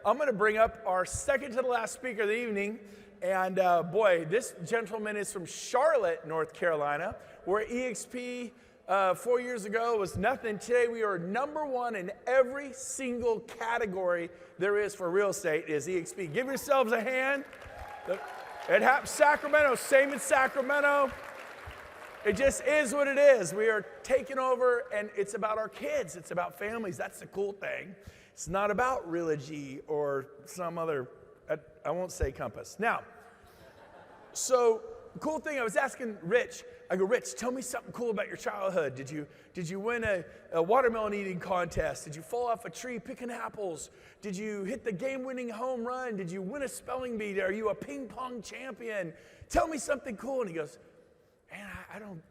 I'm going to bring up our second to the last speaker of the evening. And boy, this gentleman is from Charlotte, North Carolina, where EXP 4 years ago was nothing. Today we are #1 in every single category there is for real estate is EXP. Give yourselves a hand. It happens Sacramento, same in Sacramento. It just is what it is. We are taking over, and it's about our kids. It's about families. That's the cool thing. It's not about Realogy or some other, I won't say Compass. Now, so cool thing, I was asking Rich, I go, Rich, tell me something cool about your childhood. Did you win a watermelon eating contest? Did you fall off a tree picking apples? Did you hit the game-winning home run? Did you win a spelling bee? Are you a ping pong champion? Tell me something cool. And he goes, man, I don't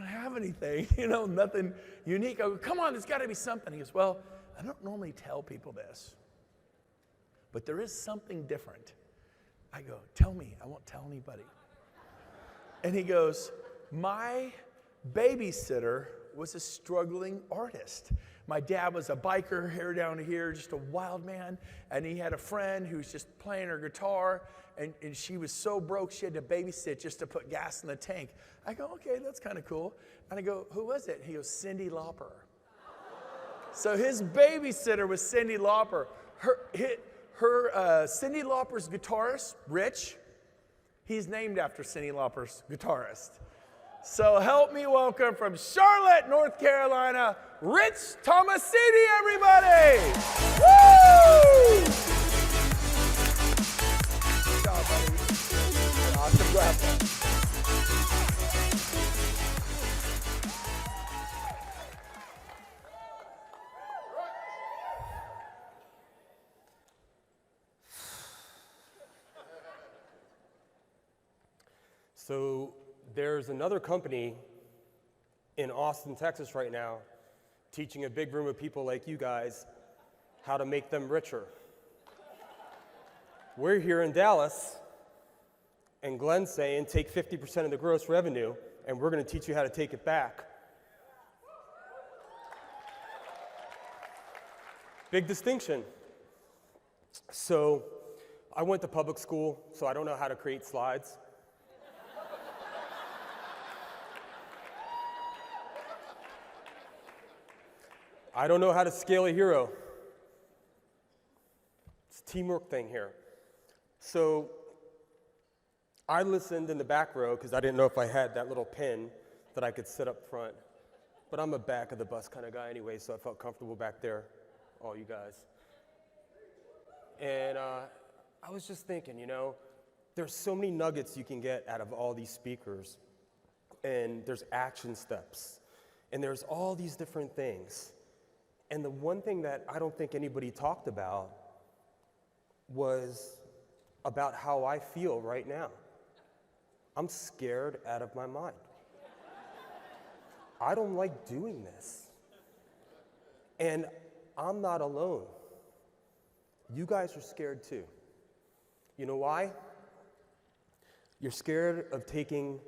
have anything, nothing unique. I go, come on, there's got to be something. He goes, well, I don't normally tell people this, but there is something different. I go, tell me, I won't tell anybody. And he goes, my babysitter was a struggling artist. My dad was a biker, hair down here, just a wild man, and he had a friend who was just playing her guitar, and she was so broke she had to babysit just to put gas in the tank. I go, okay, that's kind of cool. And I go, who was it? He goes, Cyndi Lauper. So his babysitter was Cyndi Lauper. Cyndi Lauper's guitarist, Rich, he's named after Cyndi Lauper's guitarist. So help me welcome from Charlotte, North Carolina, Rich Tomasini, everybody! Woo! Good job, buddy. Awesome grapple. So there's another company in Austin, Texas right now teaching a big room of people like you guys how to make them richer. We're here in Dallas, and Glenn's saying take 50% of the gross revenue, and we're going to teach you how to take it back. Big distinction. So I went to public school, so I don't know how to create slides. I don't know how to scale a hero. It's a teamwork thing here. So I listened in the back row because I didn't know if I had that little pin that I could sit up front. But I'm a back of the bus kind of guy anyway, so I felt comfortable back there, all you guys. And I was just thinking, there's so many nuggets you can get out of all these speakers. And there's action steps. And there's all these different things. And the one thing that I don't think anybody talked about was about how I feel right now. I'm scared out of my mind. I don't like doing this. And I'm not alone. You guys are scared too. You know why? You're scared of taking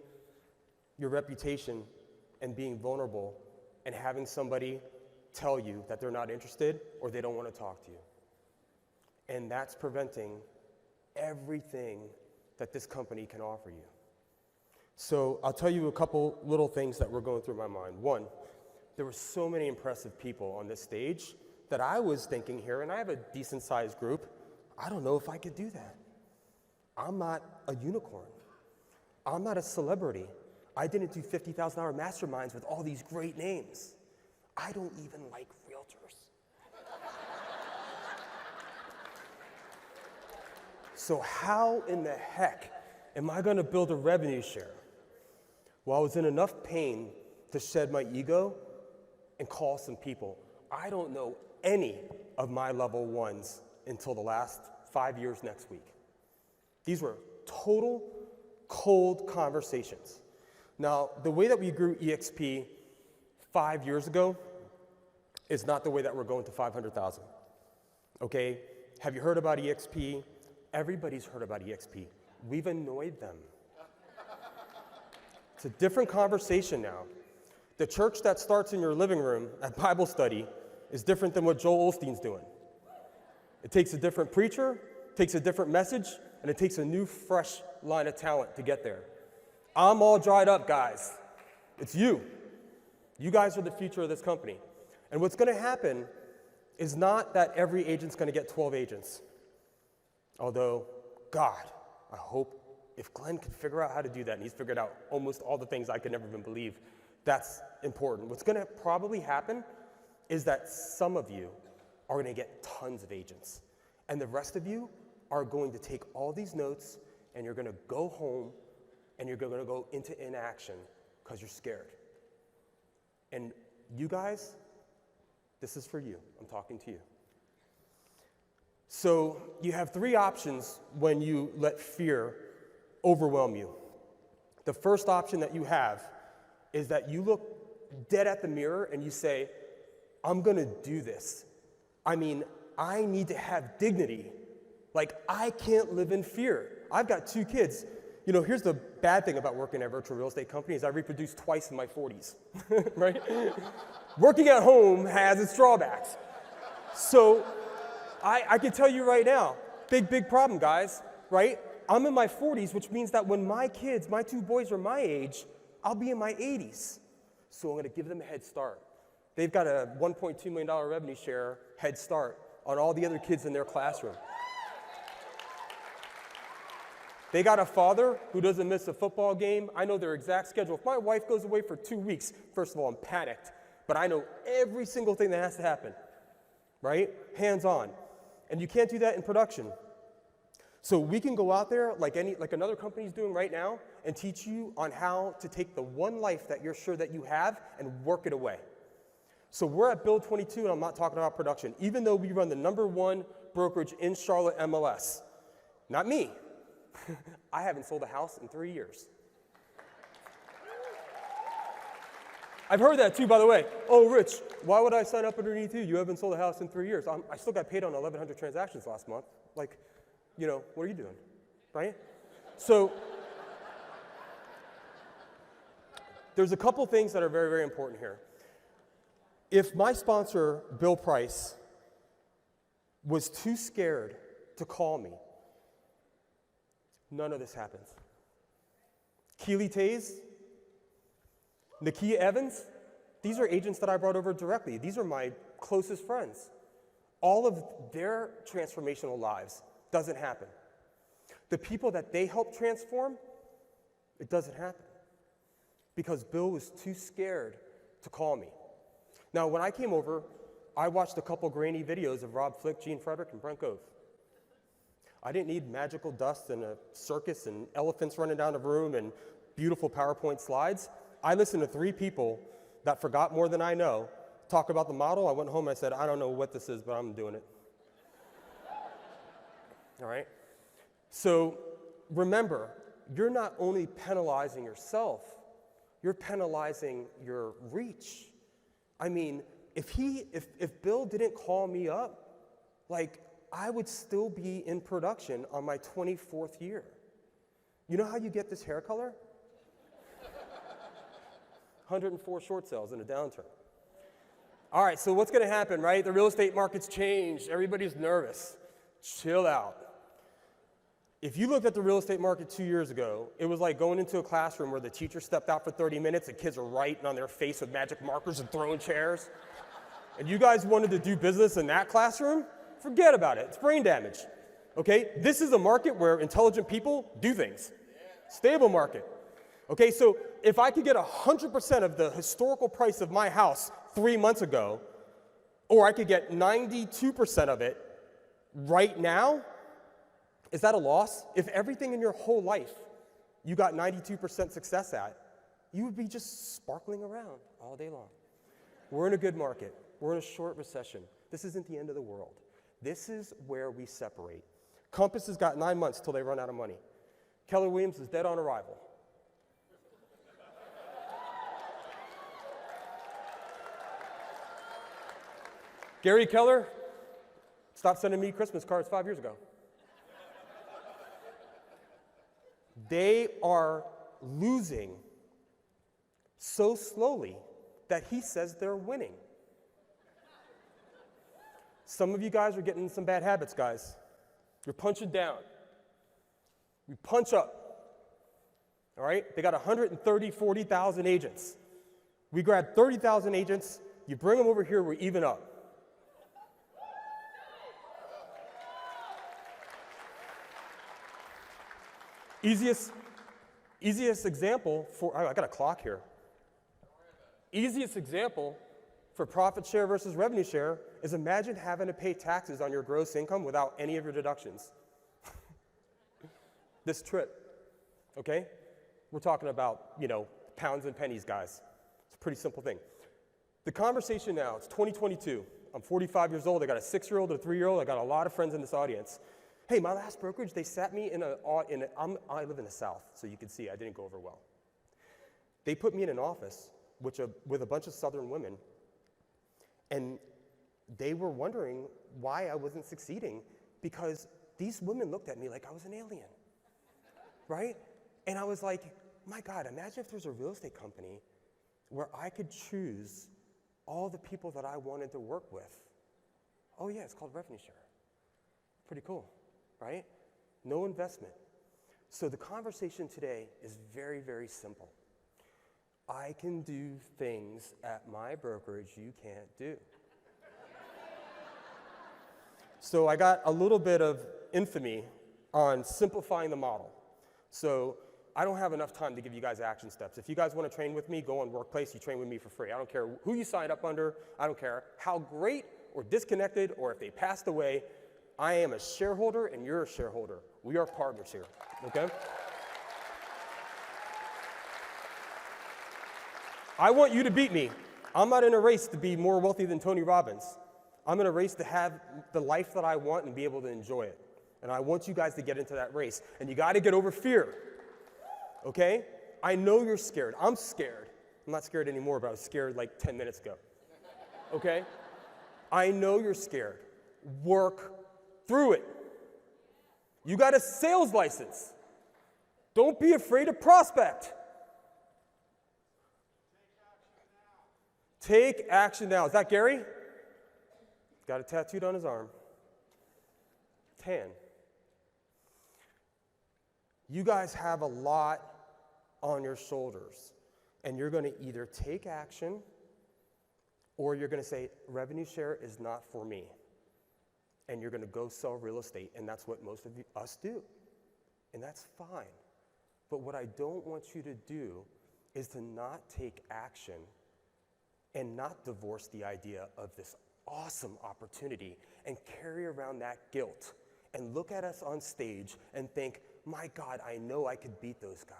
your reputation and being vulnerable and having somebody tell you that they're not interested or they don't want to talk to you. And that's preventing everything that this company can offer you. So I'll tell you a couple little things that were going through my mind. One, there were so many impressive people on this stage that I was thinking here, and I have a decent sized group, I don't know if I could do that. I'm not a unicorn. I'm not a celebrity. I didn't do $50,000 masterminds with all these great names. I don't even like realtors. So how in the heck am I going to build a revenue share? Well, I was in enough pain to shed my ego and call some people. I don't know any of my level ones until the last 5 years next week. These were total cold conversations. Now, the way that we grew EXP 5 years ago is not the way that we're going to 500,000, okay? Have you heard about EXP? Everybody's heard about EXP. We've annoyed them. It's a different conversation now. The church that starts in your living room at Bible study is different than what Joel Osteen's doing. It takes a different preacher, takes a different message, and it takes a new, fresh line of talent to get there. I'm all dried up, guys. It's you. You guys are the future of this company. And what's going to happen is not that every agent's going to get 12 agents. Although, God, I hope if Glenn can figure out how to do that, and he's figured out almost all the things I could never even believe, that's important. What's going to probably happen is that some of you are going to get tons of agents. And the rest of you are going to take all these notes, and you're going to go home, and you're going to go into inaction because you're scared. And you guys, this is for you. I'm talking to you. So you have three options when you let fear overwhelm you. The first option that you have is that you look dead at the mirror and you say, I'm going to do this. I mean, I need to have dignity. Like, I can't live in fear. I've got 2 kids. You know, here's the bad thing about working at a virtual real estate company is I reproduced twice in my 40s, right? Working at home has its drawbacks. So I can tell you right now, big problem, guys, right? I'm in my 40s, which means that when my kids, my 2 boys are my age, I'll be in my 80s. So I'm going to give them a head start. They've got a $1.2 million revenue share head start on all the other kids in their classroom. They got a father who doesn't miss a football game. I know their exact schedule. If my wife goes away for 2 weeks, first of all, I'm panicked. But I know every single thing that has to happen, right? Hands-on. And you can't do that in production. So we can go out there like another company's doing right now and teach you on how to take the one life that you're sure that you have and work it away. So we're at BUILD22, and I'm not talking about production, even though we run the #1 brokerage in Charlotte MLS. Not me. I haven't sold a house in 3 years. I've heard that too, by the way. Oh, Rich, why would I sign up underneath you? You haven't sold a house in 3 years. I still got paid on 1,100 transactions last month. Like, you know, what are you doing, right? So there's a couple things that are very, very important here. If my sponsor, Bill Price, was too scared to call me, none of this happens. Keely Tays, Nakia Evans, these are agents that I brought over directly. These are my closest friends. All of their transformational lives doesn't happen. The people that they help transform, it doesn't happen. Because Bill was too scared to call me. Now, when I came over, I watched a couple grainy videos of Rob Flick, Gene Frederick, and Brent Gove. I didn't need magical dust and a circus and elephants running down the room and beautiful PowerPoint slides. I listened to 3 people that forgot more than I know talk about the model. I went home and I said, I don't know what this is, but I'm doing it. All right? So remember, you're not only penalizing yourself, you're penalizing your reach. I mean, if Bill didn't call me up, like, I would still be in production on my 24th year. You know how you get this hair color? 104 short sales in a downturn. All right, so what's going to happen, right? The real estate market's changed. Everybody's nervous. Chill out. If you looked at the real estate market 2 years ago, it was like going into a classroom where the teacher stepped out for 30 minutes and kids are writing on their face with magic markers and throwing chairs. And you guys wanted to do business in that classroom? Forget about it. It's brain damage. Okay? This is a market where intelligent people do things. Stable market. Okay, so if I could get 100% of the historical price of my house 3 months ago, or I could get 92% of it right now, is that a loss? If everything in your whole life you got 92% success at, you would be just sparkling around all day long. We're in a good market. We're in a short recession. This isn't the end of the world. This is where we separate. Compass has got 9 months till they run out of money. Keller Williams is dead on arrival. Gary Keller stopped sending me Christmas cards 5 years ago. They are losing so slowly that he says they're winning. Some of you guys are getting in some bad habits, guys. You're punching down. You punch up. All right? They got 130, 40,000 agents. We grab 30,000 agents. You bring them over here, we're even up. Easiest example for, I got a clock here. Easiest example for profit share versus revenue share is imagine having to pay taxes on your gross income without any of your deductions. This trip, okay? We're talking about, pounds and pennies, guys. It's a pretty simple thing. The conversation now, it's 2022. I'm 45 years old. I got a 6-year-old and a 3-year-old. I got a lot of friends in this audience. Hey, my last brokerage, they sat me I live in the South, so you can see I didn't go over well. They put me in an office with a bunch of Southern women, and they were wondering why I wasn't succeeding because these women looked at me like I was an alien, right? And I was like, my God, imagine if there's a real estate company where I could choose all the people that I wanted to work with. Oh yeah, it's called revenue share. Pretty cool, right? No investment. So the conversation today is very, very simple. I can do things at my brokerage you can't do. So I got a little bit of infamy on simplifying the model. So I don't have enough time to give you guys action steps. If you guys want to train with me, go on Workplace, you train with me for free. I don't care who you sign up under. I don't care how great or disconnected or if they passed away. I am a shareholder and you're a shareholder. We are partners here, okay? I want you to beat me. I'm not in a race to be more wealthy than Tony Robbins. I'm in a race to have the life that I want and be able to enjoy it. And I want you guys to get into that race. And you got to get over fear, okay? I know you're scared. I'm scared. I'm not scared anymore, but I was scared like 10 minutes ago, okay? I know you're scared. Work through it. You got a sales license. Don't be afraid to prospect. Take action now. Is that Gary? Got it tattooed on his arm. Tan. You guys have a lot on your shoulders, and you're going to either take action or you're going to say, revenue share is not for me. And you're going to go sell real estate, and that's what most of us do. And that's fine. But what I don't want you to do is to not take action and not divorce the idea of this awesome opportunity and carry around that guilt and look at us on stage and think, my God, I know I could beat those guys.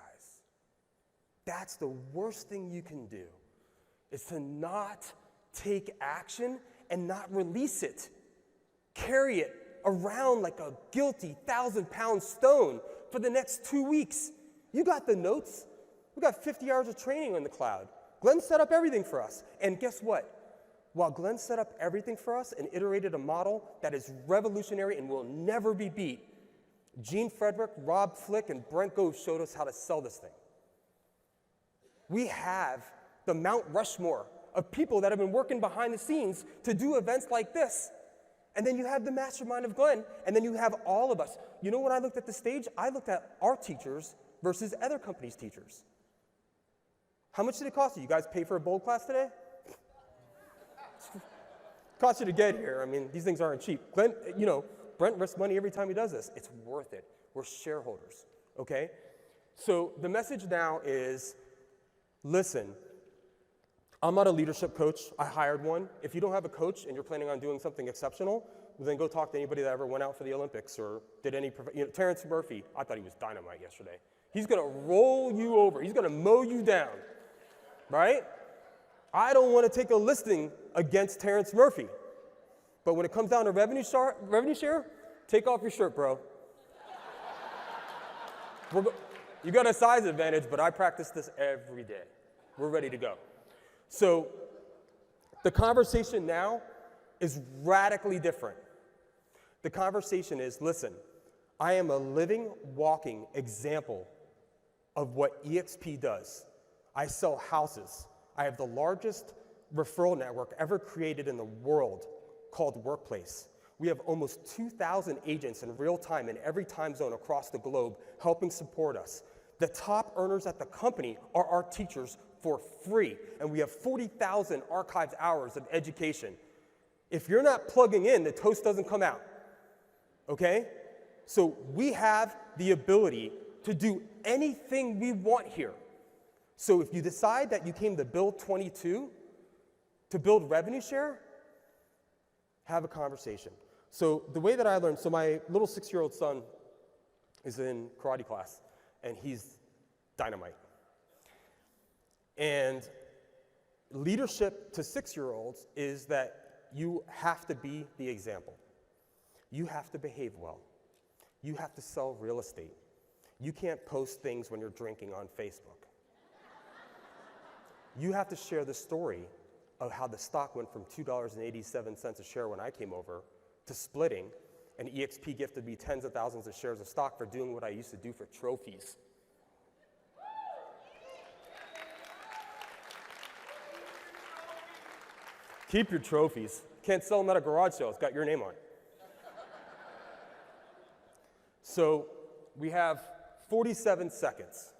That's the worst thing you can do, is to not take action and not release it. Carry it around like a guilty 1,000-pound stone for the next 2 weeks. You got the notes. We got 50 hours of training on the cloud. Glenn set up everything for us. And guess what? While Glenn set up everything for us and iterated a model that is revolutionary and will never be beat, Gene Frederick, Rob Flick, and Brent Gove showed us how to sell this thing. We have the Mount Rushmore of people that have been working behind the scenes to do events like this. And then you have the mastermind of Glenn, and then you have all of us. You know when I looked at the stage? I looked at our teachers versus other companies' teachers. How much did it cost you? You guys pay for a BUILD class today? It cost you to get here. I mean, these things aren't cheap. Glenn, Brent risks money every time he does this. It's worth it. We're shareholders, okay? So the message now is, listen, I'm not a leadership coach. I hired one. If you don't have a coach and you're planning on doing something exceptional, well, then go talk to anybody that ever went out for the Olympics or did any, Terrence Murphy, I thought he was dynamite yesterday. He's going to roll you over. He's going to mow you down, right? I don't want to take a listing against Terrence Murphy. But when it comes down to revenue share, take off your shirt, bro. You got a size advantage, but I practice this every day. We're ready to go. So the conversation now is radically different. The conversation is, listen, I am a living, walking example of what EXP does. I sell houses. I have the largest referral network ever created in the world called Workplace. We have almost 2,000 agents in real time in every time zone across the globe helping support us. The top earners at the company are our teachers for free, and we have 40,000 archived hours of education. If you're not plugging in, the toast doesn't come out, okay? So we have the ability to do anything we want here. So if you decide that you came to BUILD22 to build revenue share, have a conversation. So the way that I learned, so my little 6-year-old son is in karate class, and he's dynamite. And leadership to 6-year-olds is that you have to be the example. You have to behave well. You have to sell real estate. You can't post things when you're drinking on Facebook. You have to share the story of how the stock went from $2.87 a share when I came over to splitting, and EXP gifted me tens of thousands of shares of stock for doing what I used to do for trophies. Keep your trophies. Can't sell them at a garage sale. It's got your name on it. So we have 47 seconds.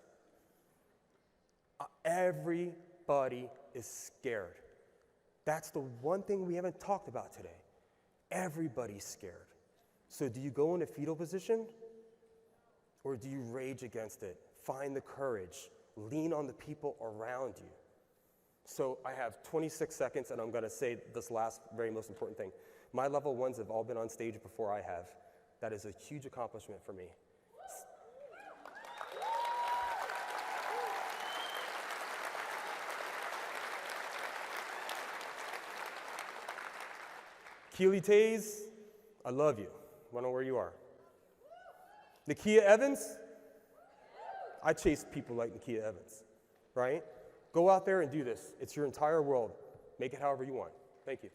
Everybody is scared. That's the one thing we haven't talked about today. Everybody's scared. So do you go into fetal position, or do you rage against it? Find the courage. Lean on the people around you. So I have 26 seconds, and I'm going to say this last, very most important thing. My level ones have all been on stage before I have. That is a huge accomplishment for me. Keely Tays, I love you. I don't know where you are. Nakia Evans, I chase people like Nakia Evans, right? Go out there and do this. It's your entire world. Make it however you want. Thank you.